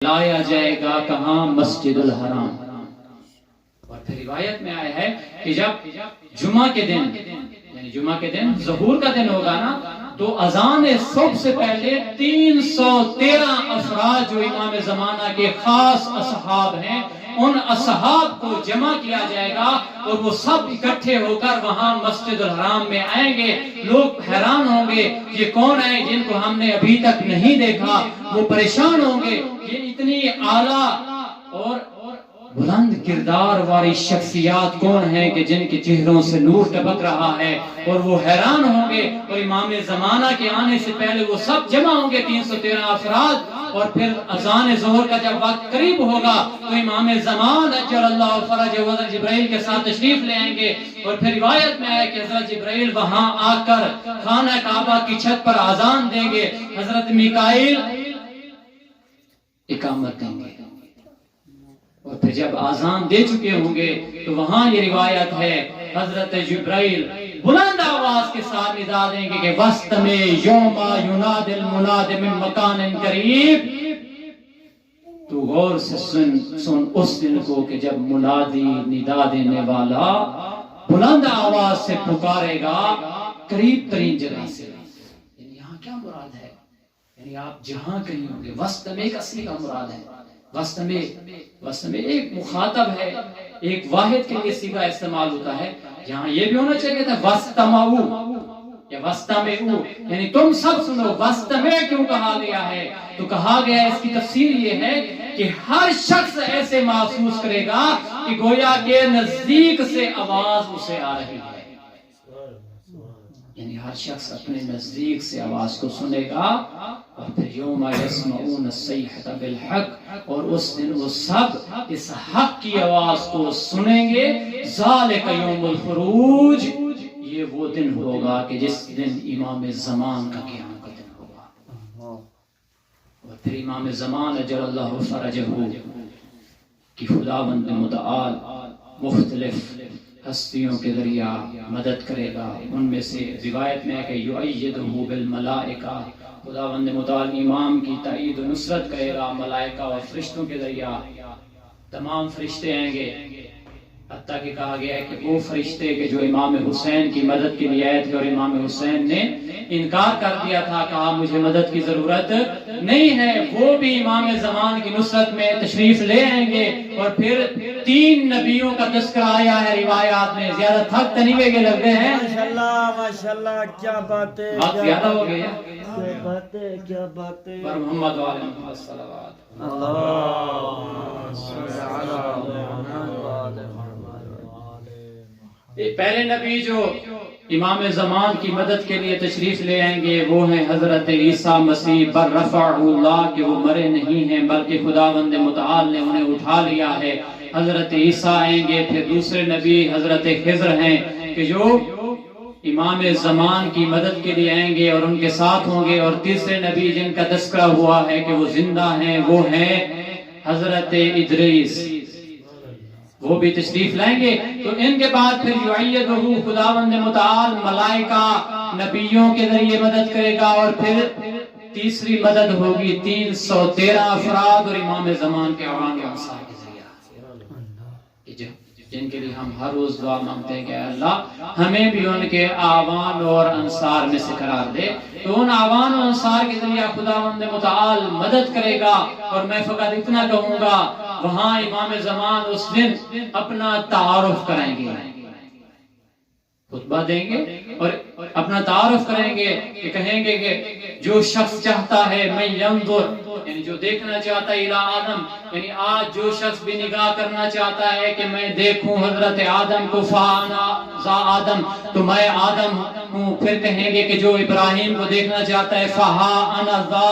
لایا جائے گا کہاں؟ مسجد الحرام۔ اور پھر روایت میں آیا ہے کہ جب جمعہ کے دن یعنی جمعہ کے دن ظہور کا دن ہوگا نا تو اذان صبح سے پہلے 313 افراد جو امام زمانہ کے خاص اصحاب ہیں ان اصحاب کو جمع کیا جائے گا اور وہ سب اکٹھے ہو کر وہاں مسجد الحرام میں آئیں گے۔ لوگ حیران ہوں گے یہ کون ہے جن کو ہم نے ابھی تک نہیں دیکھا، وہ پریشان ہوں گے یہ اتنی اعلیٰ اور بلند کردار والی شخصیات کون ہیں کہ جن کے چہروں سے نور ٹپک رہا ہے، اور وہ حیران ہوں گے۔ اور امام زمانہ کے آنے سے پہلے وہ سب جمع ہوں گے 313 افراد، اور پھر اذان ظہر کا جب وقت قریب ہوگا تو امام زمان اجل اللہ فرجہ حضرت جبرائیل کے ساتھ تشریف لے آئیں گے۔ اور پھر روایت میں ہے کہ حضرت جبرائیل وہاں آ کر خانہ کعبہ کی چھت پر اذان دیں گے، حضرت میکائیل اقامت دیں گے، اور پھر جب اذان دے چکے ہوں گے تو وہاں یہ روایت ہے حضرت جبرائیل بلند آواز کے ساتھ ندا دیں گے کہ وسط میں یوم یناد المناد من مکان قریب۔ تو غور سے سن اس دن کو کہ جب منادی ندا دینے والا بلند آواز سے پکارے گا قریب ترین جگہ سے۔ یعنی یہاں کیا مراد ہے؟ یعنی آپ جہاں کہیں ہوں گے، وسط میں ایک اصلی کا مراد ہے۔ وسط میں ایک مخاطب ہے، ایک واحد کے لیے صیغہ استعمال ہوتا ہے۔ یہاں یہ بھی ہونا چاہیے تھا وسطمعو یا وسطمعو، یعنی تم سب سنو۔ وسط میں کیوں کہا گیا ہے؟ تو کہا گیا ہے، اس کی تفسیر یہ ہے کہ ہر شخص ایسے محسوس کرے گا کہ گویا کے نزدیک سے آواز اسے آ رہی ہے، یعنی ہر شخص اپنے نزدیک سے آواز کو سنے گا۔ اور پھر یوم یسمعون الصیحۃ بالحق، اور اس دن وہ سب اس حق کی آواز کو سنیں گے۔ ذالک یوم الخروج، یہ وہ دن ہوگا کہ جس دن امام زمان کا قیام کا دن ہوگا۔ اور پھر امام زمان اجل اللہ فرجہ کہ خداوند متعال مختلف ہستیوں کے ذریعہ مدد کرے گا۔ ان میں سے روایت میں ہے کہ یؤیدہ بالملائکہ، خداوند متعال امام کی تائید و نصرت کرے گا ملائکہ اور فرشتوں کے ذریعہ۔ تمام فرشتے آئیں گے، حتیٰ کہ کہا گیا ہے کہ وہ فرشتے کہ جو امام حسین کی مدد کے لیے آئے تھے اور امام حسین نے انکار کر دیا تھا، کہا مجھے مدد کی ضرورت نہیں ہے، وہ بھی امام زمان کی نصرت میں تشریف لے آئیں گے۔ اور پھر 3 نبیوں کا تذکرہ آیا ہے روایات میں۔ زیادہ تھک تنیوے کے لگ گئے ہیں، ماشاءاللہ کیا باتیں، وقت زیادہ ہو گیا، کیا باتیں پر محمد وعلی محمد صلوات پہلے نبی جو امام زمان کی مدد کے لیے تشریف لے آئیں گے وہ ہیں حضرت عیسیٰ مسیح بررفعہ اللہ، کہ وہ مرے نہیں ہیں بلکہ خداوند متعال نے انہیں اٹھا لیا ہے۔ حضرت عیسیٰ آئیں گے۔ پھر دوسرے نبی حضرت خضر ہیں کہ جو امام زمان کی مدد کے لیے آئیں گے اور ان کے ساتھ ہوں گے۔ اور تیسرے نبی جن کا تذکرہ ہوا ہے کہ وہ زندہ ہیں وہ ہیں حضرت ادریس، وہ بھی تشریف لائیں گے۔ تو ان کے بعد پھر یعیدہ خداوند متعال ملائکہ نبیوں کے ذریعے مدد کرے گا، اور پھر تیسری مدد ہوگی 313 افراد اور امام زمان کے عوام و انصار کے ذریعہ، جن کے لیے ہم ہر روز دعا مانگتے ہیں کہ اللہ ہمیں بھی ان کے آوان اور انصار میں سے قرار دے۔ تو ان آوان و انصار کے ذریعہ خداوند متعال مدد کرے گا۔ اور میں فقط اتنا کہوں گا، وہاں امام زمان اس دن اپنا تعارف کریں گے، خطبہ دیں گے اور اپنا تعارف کریں گے کہ کہیں گے کہ جو شخص چاہتا ہے میں ینظر، یعنی جو دیکھنا چاہتا ہے الی آدم، یعنی آج جو شخص بھی نگاہ کرنا چاہتا ہے کہ میں دیکھوں حضرت آدم کو، فانا ذا آدم، تو میں آدم ہوں۔ پھر کہیں گے کہ جو ابراہیم کو دیکھنا چاہتا ہے، فہا انا ذا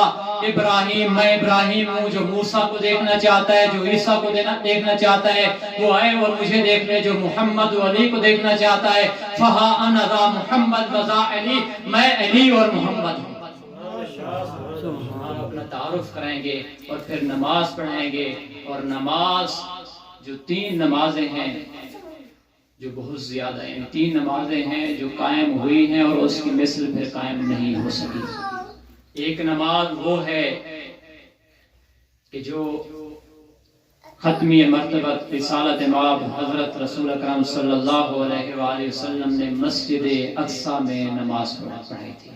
ابراہیم، میں ابراہیم ہوں۔ جو موسیٰ کو دیکھنا چاہتا ہے، جو عیسیٰ کو دیکھنا چاہتا ہے وہ آئے اور مجھے دیکھ لے۔ جو محمد و علی کو دیکھنا چاہتا ہے، فہا انا ذا محمد و ذا علی، میں علی اور محمد ہوں۔ اپنا تعارف کریں گے اور پھر نماز پڑھیں گے۔ اور نماز جو 3 نمازیں ہیں جو بہت زیادہ ہیں، 3 نمازیں ہیں جو قائم ہوئی ہیں اور اس کی مثل پھر قائم نہیں ہو سکی۔ ایک نماز وہ ہے کہ جو ختمی مرتبت رسالت مآب حضرت رسول اکرم صلی اللہ علیہ وآلہ وسلم نے مسجد اقصی میں نماز پڑھائی تھی.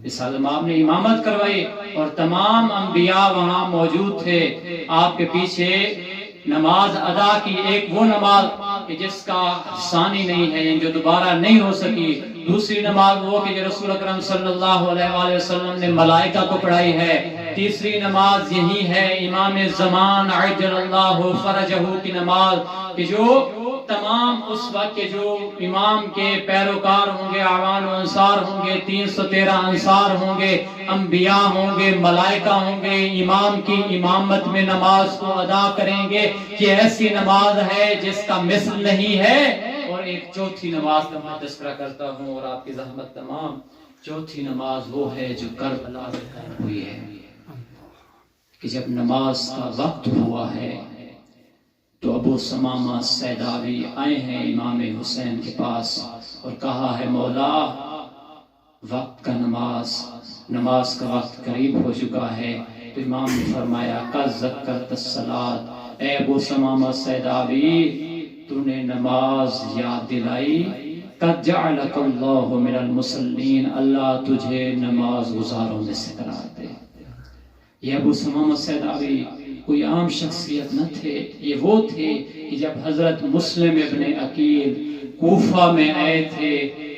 رسالت مآب نے امامت کروائی اور تمام انبیاء وہاں موجود تھے. آپ کے پیچھے نماز ادا کی، ایک وہ نماز کہ جس کا ثانی نہیں ہے، جو دوبارہ نہیں ہو سکی. دوسری نماز وہ کہ جو رسول اکرم صلی اللہ علیہ وآلہ وسلم نے ملائکہ کو پڑھائی ہے. تیسری نماز یہی ہے امام زمان عجل اللہ فرجہ کی نماز، کہ جو تمام اس وقت کے جو امام کے پیروکار ہوں گے، اعوان و انصار ہوں گے، 313 انصار ہوں گے، انبیاء ہوں گے، ملائکہ ہوں گے، امام کی امامت میں نماز کو ادا کریں گے. یہ ایسی نماز ہے جس کا مثل نہیں ہے. اور ایک چوتھی نماز کا میں تذکرہ کرتا ہوں اور آپ کی زحمت تمام. چوتھی نماز وہ ہے جو کربلا میں قائم ہوئی ہے، کہ جب نماز کا وقت ہوا ہے تو ابو ثمامہ سیداوی آئے ہیں امام حسین کے پاس اور کہا ہے مولا وقت کا نماز کا وقت قریب ہو چکا ہے. تو امام نے فرمایا قد ذکرت الصلاۃ، اے ابو ثمامہ سیداوی تو نے نماز یاد دلائی. قد جعلک اللہ من المصلین، اللہ تجھے نماز گزاروں میں سے قرار دے. یہ ابو ثمامہ سیداوی کوئی عام شخصیت نہ تھے، یہ وہ تھے کہ جب حضرت مسلم ابن عقیل کوفہ میں آئے تھے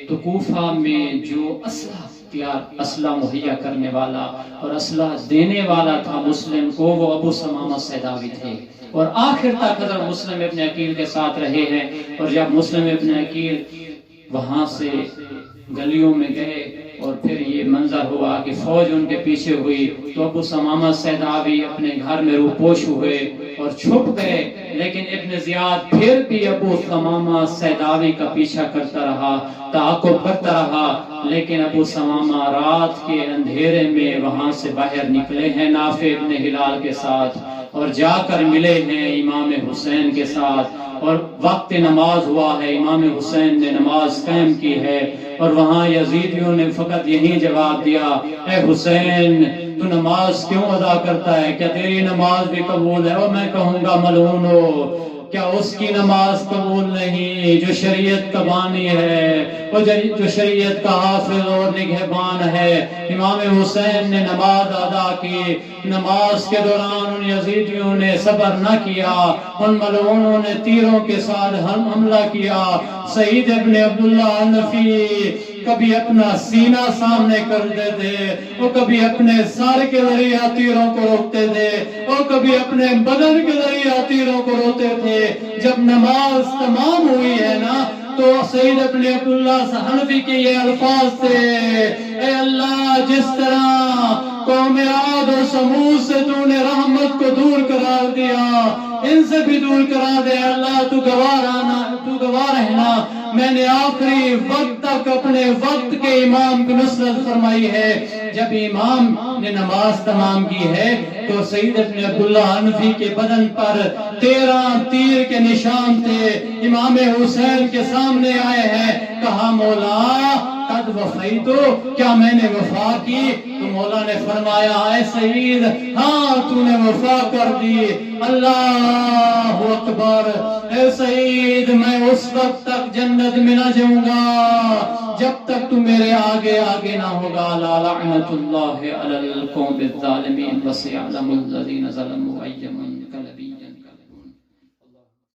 تو کوفہ میں جو اسلحہ مہیا کرنے والا اور اسلحہ دینے والا تھا مسلم کو، وہ ابو ثمامہ سیداوی تھے. اور آخر تک حضرت مسلم ابن عقیل کے ساتھ رہے ہیں. اور جب مسلم ابن عقیل وہاں سے گلیوں میں گئے اور پھر یہ منظر ہوا کہ فوج ان کے پیچھے ہوئی تو ابو ثمامہ سیداوی اپنے گھر میں روپوش ہوئے اور چھپ گئے. لیکن ابن زیاد پھر بھی ابو ثمامہ سیداوی کا پیچھا کرتا رہا، تعاقب کرتا رہا. لیکن ابو ثمامہ رات کے اندھیرے میں وہاں سے باہر نکلے ہیں نافع ابن ہلال کے ساتھ اور جا کر ملے ہیں امام حسین کے ساتھ. اور وقت نماز ہوا ہے، امام حسین نے نماز قائم کی ہے اور وہاں یزیدیوں نے فقط یہی جواب دیا اے حسین تو نماز کیوں ادا کرتا ہے؟ کیا تیری نماز بھی قبول ہے؟ اور میں کہوں گا ملعون ہو، کیا اس کی نماز قبول نہیں جو شریعت کا بانی ہے، وہ جو شریعت کا حافظ اور نگہبان ہے؟ امام حسین نے نماز ادا کی. نماز کے دوران ان یزیدیوں نے صبر نہ کیا، ان ملعونوں نے تیروں کے ساتھ حملہ کیا. سعید ابن عبداللہ حنفی کبھی اپنا سینہ سامنے کرتے تھے، وہ کبھی اپنے سر کے ذریعہ تیروں کو روکتے تھے، وہ کبھی اپنے بدن کے ذریعہ تیروں کو روکتے تھے. جب نماز تمام ہوئی ہے نا تو سعید ابن عبداللہ حنفی کے یہ الفاظ تھے اے اللہ جس طرح قوم عاد اور سمود سے تو نے رحمت کو دور قرار دیا، ان سے بھی دور کرا دے اللہ. تو گواہ رہنا میں نے آخری وقت تک اپنے وقت کے امام کی نصرت فرمائی ہے. جب امام نے نماز تمام کی ہے تو سعید ابن عبداللہ حنفی کے بدن پر 13 تیر کے نشان تھے. امام حسین کے سامنے آئے ہیں، کہا مولا قد وفیتو، کیا میں نے وفا کی؟ تو مولا نے فرمایا اے سعید ہاں تو نے وفا کر دی. اللہ اکبر. اے سعید میں اس وقت تک جنت میں نہ جاؤں گا جب تک تو میرے آگے آگے نہ ہوگا. لا لعنت اللہ علی القوم الظالمین وسيعلم الذین ظلموا أي منقلب